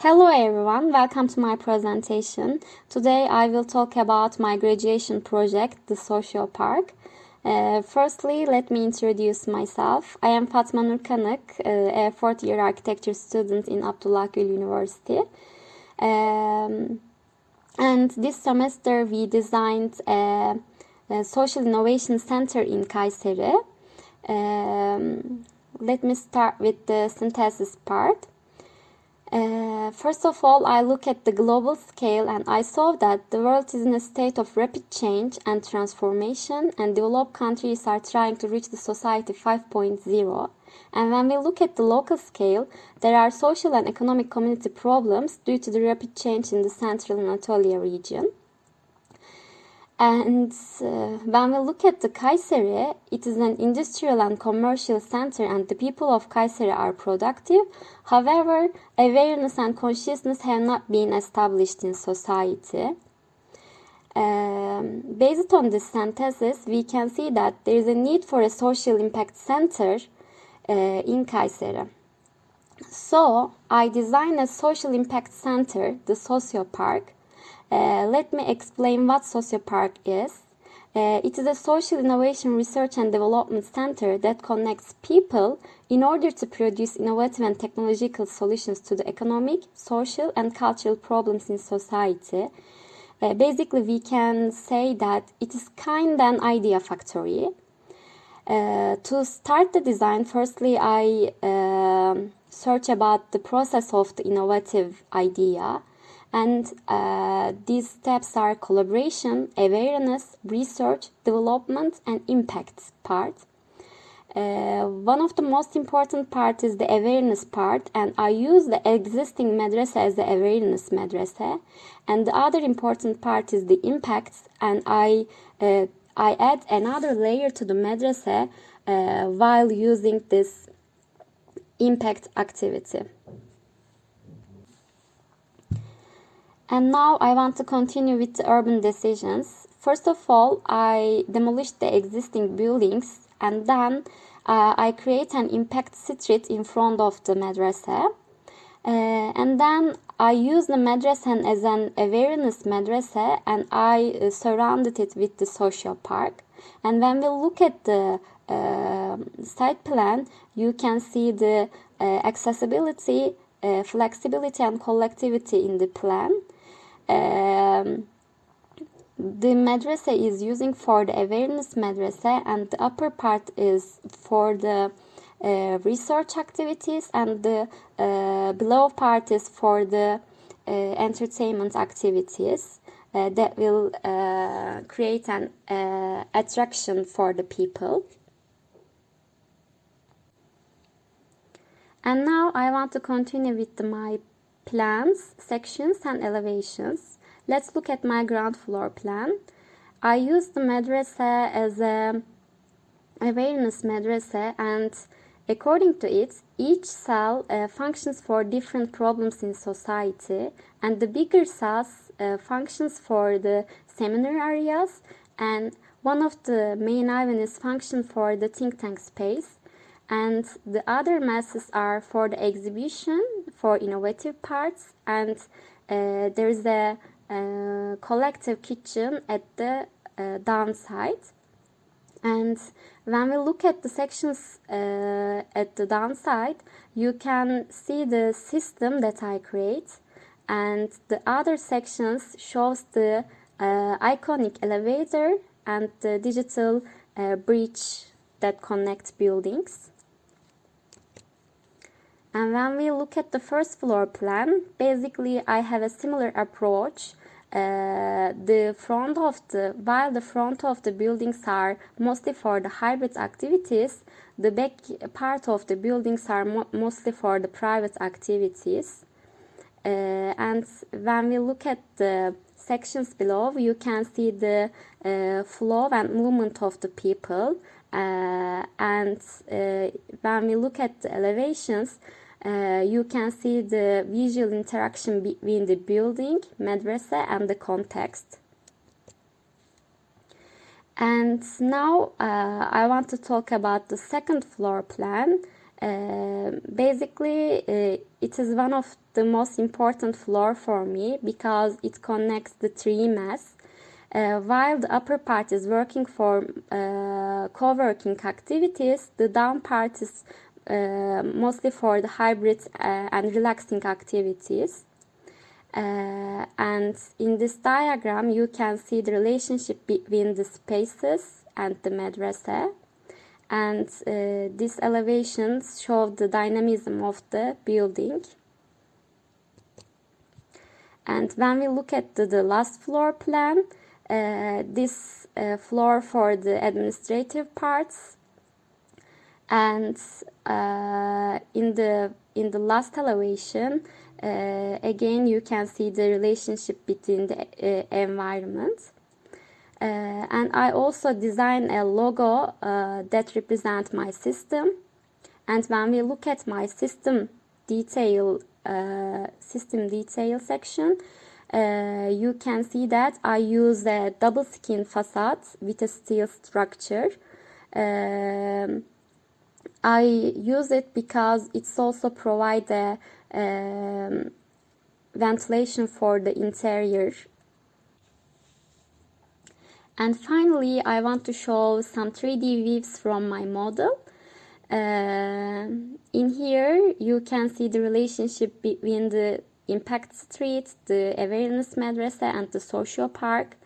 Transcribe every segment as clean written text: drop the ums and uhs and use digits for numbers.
Hello everyone, welcome to my presentation. Today I will talk about my graduation project, the Sociopark. Firstly, let me introduce myself. I am Fatma Nur Kanık, a fourth year architecture student in Abdullah Gül University. And this semester we designed a Social Innovation Center in Kayseri. Let me start with the synthesis part. First of all, I look at the global scale and I saw that the world is in a state of rapid change and transformation, and developed countries are trying to reach the society 5.0. And when we look at the local scale, there are social and economic community problems due to the rapid change in the Central Anatolia region. And when we look at the Kayseri, it is an industrial and commercial center and the people of Kayseri are productive. However, awareness and consciousness have not been established in society. Based on this synthesis, we can see that there is a need for a social impact center in Kayseri. So, I designed a social impact center, the Sosyopark. Let me explain what Sociopark is. It is a social innovation research and development center that connects people in order to produce innovative and technological solutions to the economic, social, and cultural problems in society. Basically, we can say that it is kind of an idea factory. To start the design, firstly, I search about the process of the innovative idea. And these steps are collaboration, awareness, research, development, and impact part. One of the most important part is the awareness part, and I use the existing madrasa as the awareness madrasa. And the other important part is the impacts, and I add another layer to the madrasa while using this impact activity. And now I want to continue with the urban decisions. First of all, I demolished the existing buildings and then I create an impact street in front of the madrasa. And then I use the madrasa as an awareness madrasa and I surrounded it with the Sociopark. And when we look at the site plan, you can see the accessibility, flexibility and collectivity in the plan. The madrasa is using for the awareness madrasa, and the upper part is for the research activities, and the below part is for the entertainment activities that will create an attraction for the people. And now I want to continue with my plans, sections and elevations. Let's look at my ground floor plan. I use the madrasa as a awareness madrasa, and according to it, each cell functions for different problems in society, and the bigger cells functions for the seminar areas, and one of the main avenues function for the think tank space. And the other masses are for the exhibition, for innovative parts, and there is a collective kitchen at the downside. And when we look at the sections at the downside, you can see the system that I create, and the other sections shows the iconic elevator and the digital bridge that connect buildings. And when we look at the first floor plan, basically I have a similar approach. While the front of the buildings are mostly for the hybrid activities, the back part of the buildings are mostly for the private activities. And when we look at the sections below, you can see the flow and movement of the people. And when we look at the elevations, you can see the visual interaction between the building, madrasa, and the context. And now I want to talk about the second floor plan. Basically, it is one of the most important floor for me because it connects the three mass. While the upper part is working for co-working activities, the down part is mostly for the hybrid and relaxing activities. And in this diagram, you can see the relationship between the spaces and the madrasa. And these elevations show the dynamism of the building. And when we look at the last floor plan, this floor for the administrative parts, and in the last elevation, again you can see the relationship between the environment. And I also design a logo that represents my system. And when we look at my system detail section, you can see that I use a double skin facade with a steel structure. I use it because it's also provide a ventilation for the interior. And finally, I want to show some 3D views from my model. In here, you can see the relationship between the Impact Street, the Awareness Madrasa, and the Sociopark.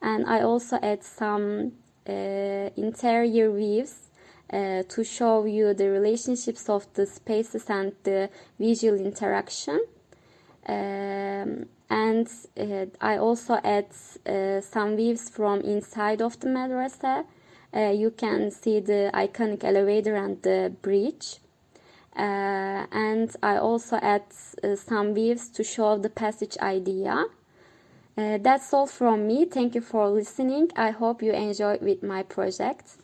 And I also add some interior views to show you the relationships of the spaces and the visual interaction. And I also add some views from inside of the madrasa. You can see the iconic elevator and the bridge. And I also add some views to show the passage idea. That's all from me. Thank you for listening. I hope you enjoyed with my project.